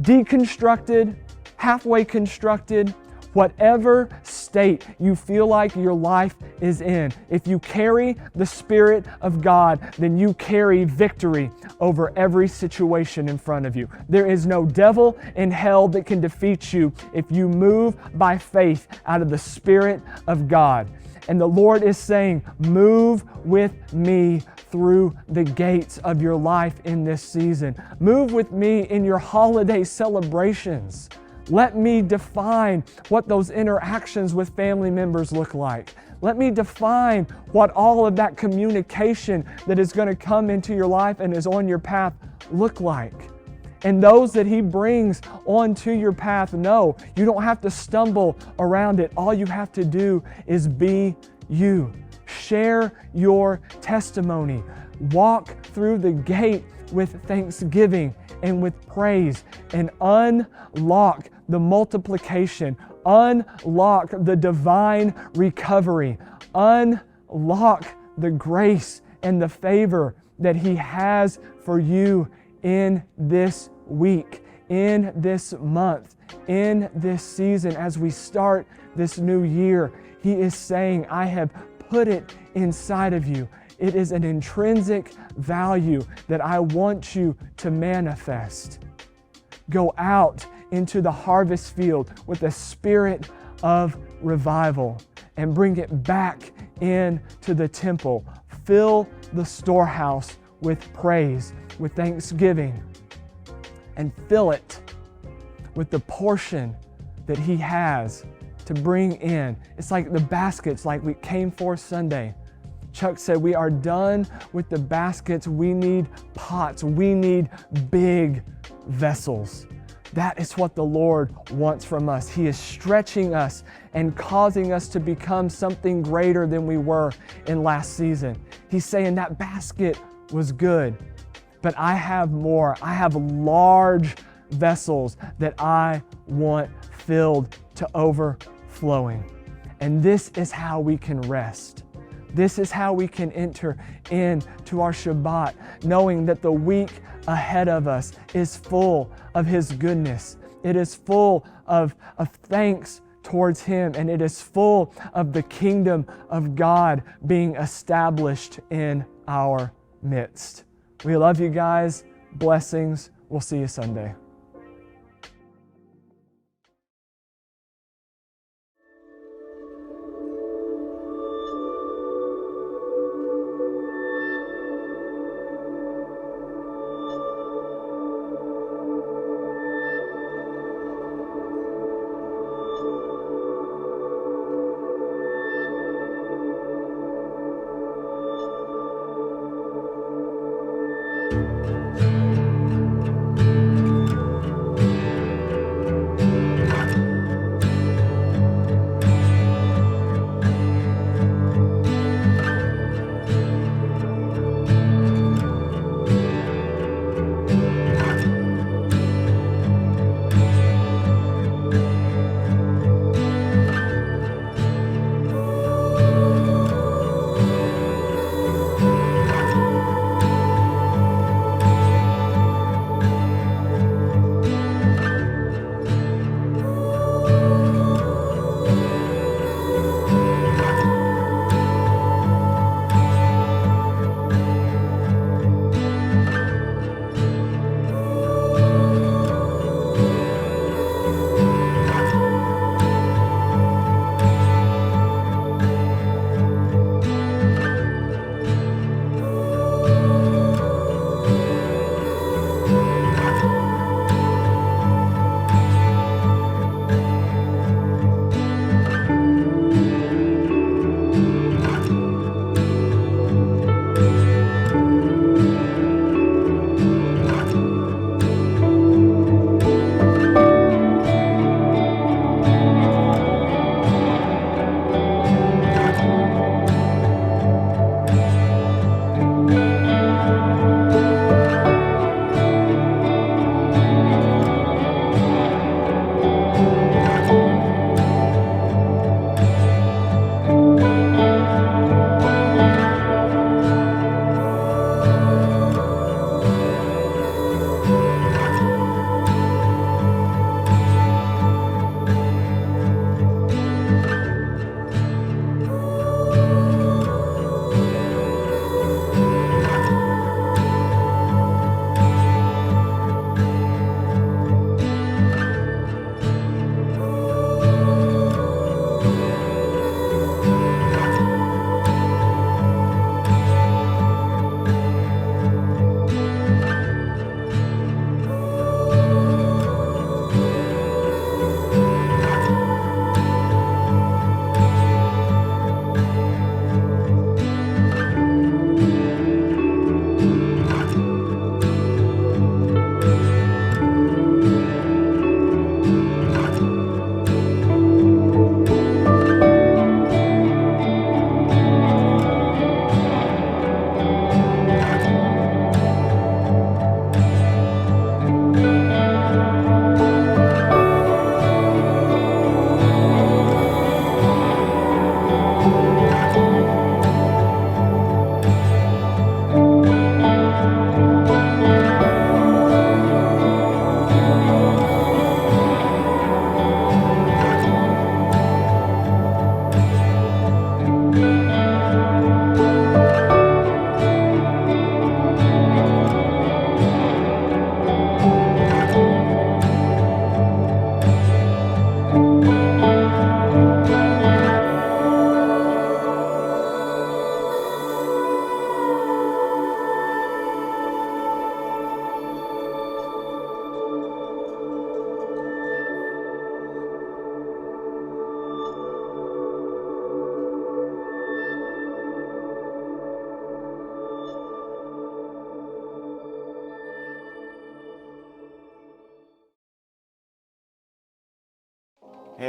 S6: Deconstructed, halfway constructed, whatever state you feel like your life is in, if you carry the Spirit of God, then you carry victory over every situation in front of you. There is no devil in hell that can defeat you if you move by faith out of the Spirit of God. And the Lord is saying, move with me through the gates of your life in this season. Move with me in your holiday celebrations. Let me define what those interactions with family members look like. Let me define what all of that communication that is going to come into your life and is on your path look like. And those that He brings onto your path, no, you don't have to stumble around it. All you have to do is be you. Share your testimony. Walk through the gate with thanksgiving and with praise, and unlock the multiplication, unlock the divine recovery, unlock the grace and the favor that He has for you in this week, in this month, in this season. As we start this new year, He is saying, I have put it inside of you. It is an intrinsic value that I want you to manifest. Go out into the harvest field with a spirit of revival and bring it back into the temple. Fill the storehouse with praise, with thanksgiving, and fill it with the portion that He has to bring in. It's like the baskets like we came for Sunday. Chuck said, we are done with the baskets. We need pots. We need big vessels. That is what the Lord wants from us. He is stretching us and causing us to become something greater than we were in last season. He's saying that basket was good, but I have more. I have large vessels that I want filled to overflowing. And this is how we can rest. This is how we can enter into our Shabbat, knowing that the week ahead of us is full of His goodness. It is full of thanks towards Him, and it is full of the kingdom of God being established in our midst. We love you guys. Blessings. We'll see you Sunday.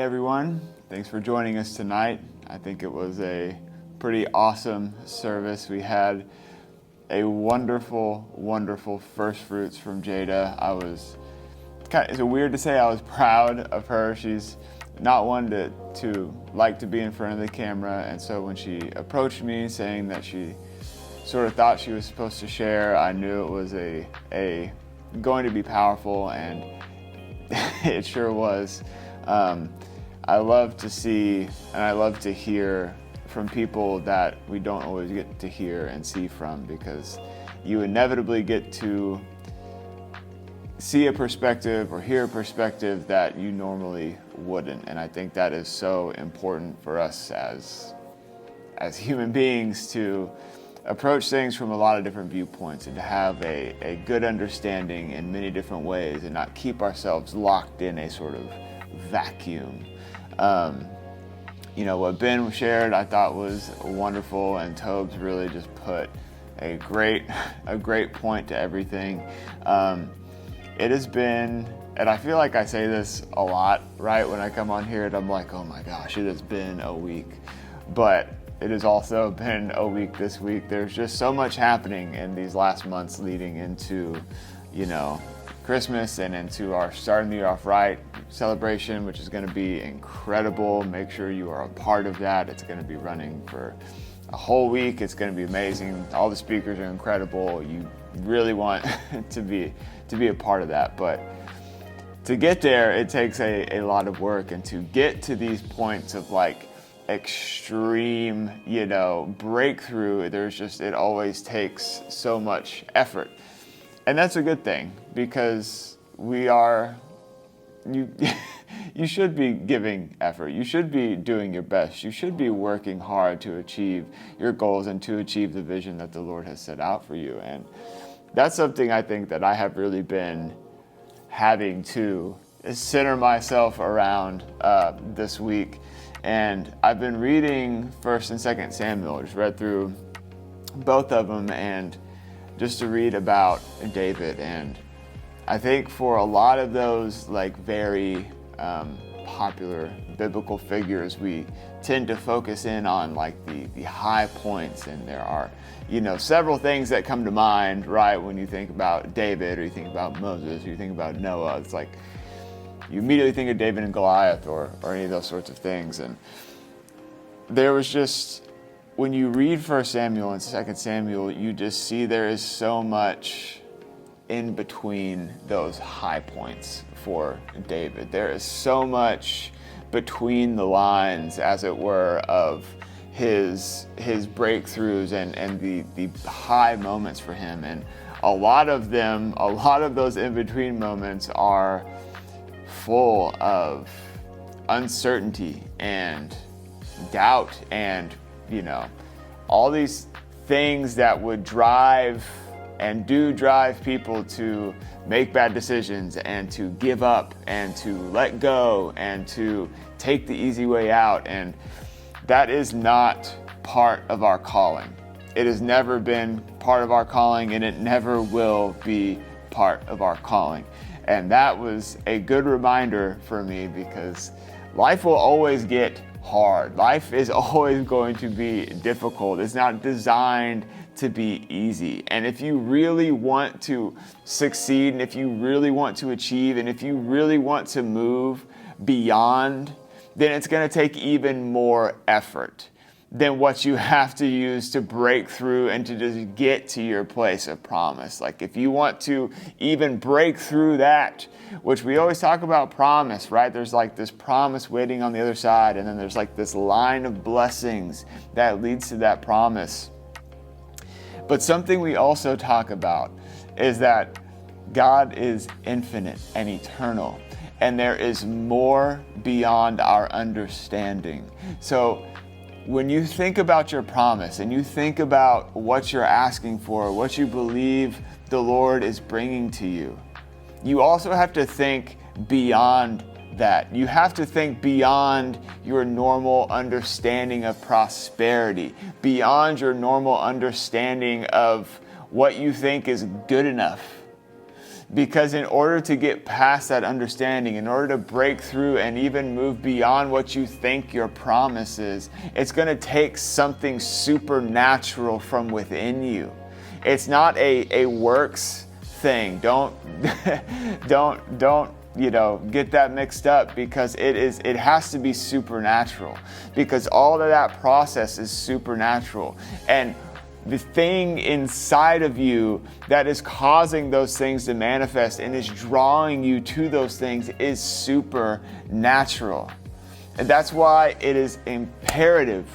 S9: everyone. Thanks for joining us tonight. I think it was a pretty awesome service. We had a wonderful, wonderful first fruits from Jada. It's weird to say I was proud of her. She's not one to like to be in front of the camera, and so when she approached me saying that she sort of thought she was supposed to share, I knew it was going to be powerful, and it sure was. I love to see and I love to hear from people that we don't always get to hear and see from, because you inevitably get to see a perspective or hear a perspective that you normally wouldn't. And I think that is so important for us as human beings to approach things from a lot of different viewpoints and to have a good understanding in many different ways and not keep ourselves locked in a sort of vacuum. What Ben shared I thought was wonderful, and Tobes really just put a great point to everything. It has been, and I feel like I say this a lot, right? When I come on here and I'm like, oh my gosh, it has been a week. But it has also been a week this week. There's just so much happening in these last months leading into, Christmas and into our starting the year off right celebration, which is going to be incredible. Make sure you are a part of that. It's going to be running for a whole week. It's going to be amazing. All the speakers are incredible. You really want to be a part of that. But to get there, it takes a lot of work, and to get to these points of like extreme, breakthrough, it always takes so much effort. And that's a good thing, because you should be giving effort. You should be doing your best. You should be working hard to achieve your goals and to achieve the vision that the Lord has set out for you. And that's something I think that I have really been having to center myself around this week. And I've been reading 1st and 2nd Samuel. I just read through both of them, and just to read about David. And I think for a lot of those very popular biblical figures, we tend to focus in on the high points, and there are several things that come to mind, right, when you think about David, or you think about Moses, or you think about Noah. It's like you immediately think of David and Goliath, or any of those sorts of things. And there was just, when you read 1 Samuel and 2 Samuel, you just see there is so much in between those high points for David. There is so much between the lines, as it were, of his breakthroughs and the high moments for him. And a lot of those in-between moments are full of uncertainty and doubt and all these things that would drive people to make bad decisions and to give up and to let go and to take the easy way out. And that is not part of our calling. It has never been part of our calling, and it never will be part of our calling. And that was a good reminder for me, because life will always get hard. Life is always going to be difficult. It's not designed to be easy. And if you really want to succeed, and if you really want to achieve, and if you really want to move beyond, then it's going to take even more effort than what you have to use to break through and to just get to your place of promise. If you want to even break through that, which we always talk about promise, right? There's this promise waiting on the other side, and then there's this line of blessings that leads to that promise. But something we also talk about is that God is infinite and eternal, and there is more beyond our understanding. So when you think about your promise and you think about what you're asking for, what you believe the Lord is bringing to you, you also have to think beyond that. You have to think beyond your normal understanding of prosperity, beyond your normal understanding of what you think is good enough. Because in order to get past that understanding, in order to break through and even move beyond what you think your promise is, it's going to take something supernatural from within you. It's not a works thing. Don't get that mixed up, because it has to be supernatural, because all of that process is supernatural. And the thing inside of you that is causing those things to manifest and is drawing you to those things is supernatural. And that's why it is imperative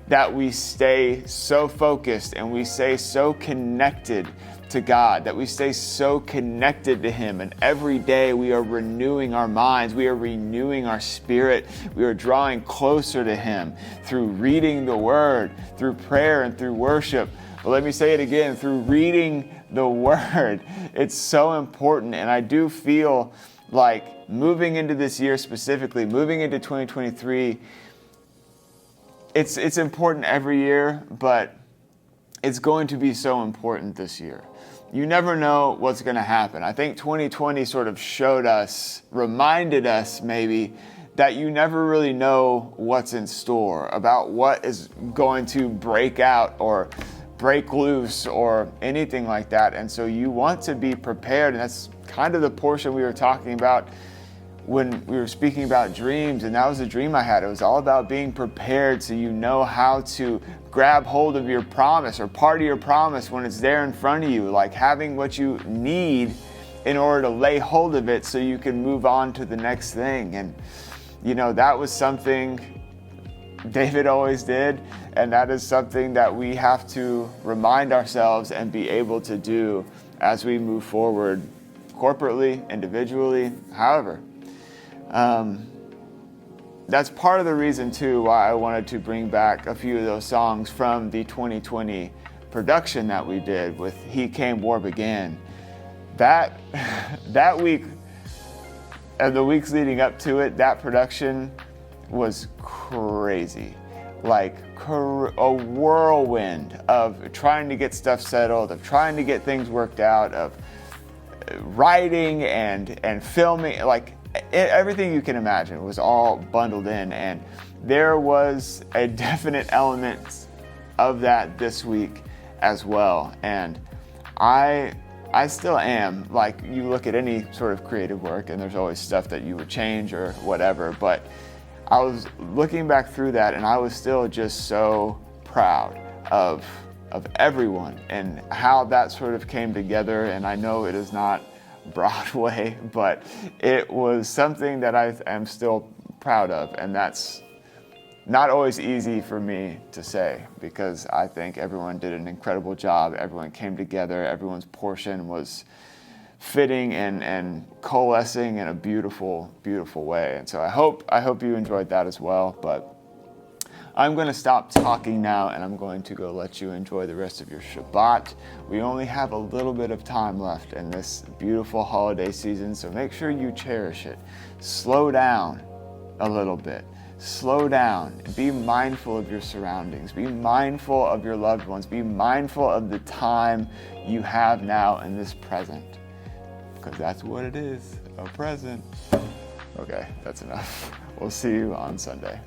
S9: that we stay so focused and we stay so connected to God, that we stay so connected to Him. And every day we are renewing our minds, we are renewing our spirit, we are drawing closer to Him through reading the Word, through prayer, and through worship. But let me say it again, through reading the Word. It's so important. And I do feel like moving into this year specifically, moving into 2023, it's important every year, but it's going to be so important this year. You never know what's going to happen. I think 2020 sort of showed us, reminded us maybe, that you never really know what's in store, about what is going to break out or break loose or anything like that. And so you want to be prepared. And that's kind of the portion we were talking about when we were speaking about dreams, and that was a dream I had. It was all about being prepared, so you know how to grab hold of your promise or part of your promise when it's there in front of you, like having what you need in order to lay hold of it so you can move on to the next thing. And that was something David always did, and that is something that we have to remind ourselves and be able to do as we move forward, corporately, individually, however. That's part of the reason too why I wanted to bring back a few of those songs from the 2020 production that we did with He Came, War Began. That week and the weeks leading up to it, that production was crazy. Like a whirlwind of trying to get stuff settled, of trying to get things worked out, of writing and filming, like everything you can imagine was all bundled in. And there was a definite element of that this week as well. And I still am, like, you look at any sort of creative work and there's always stuff that you would change or whatever, but I was looking back through that and I was still just so proud of everyone and how that sort of came together. And I know it is not Broadway, but it was something that I am still proud of, and that's not always easy for me to say, because I think everyone did an incredible job. Everyone came together, everyone's portion was fitting and coalescing in a beautiful, beautiful way. And so I hope you enjoyed that as well. But I'm going to stop talking now, and I'm going to go let you enjoy the rest of your Shabbat. We only have a little bit of time left in this beautiful holiday season, so make sure you cherish it. Slow down a little bit. Slow down. Be mindful of your surroundings. Be mindful of your loved ones. Be mindful of the time you have now in this present, because that's what it is, a present. Okay, that's enough. We'll see you on Sunday.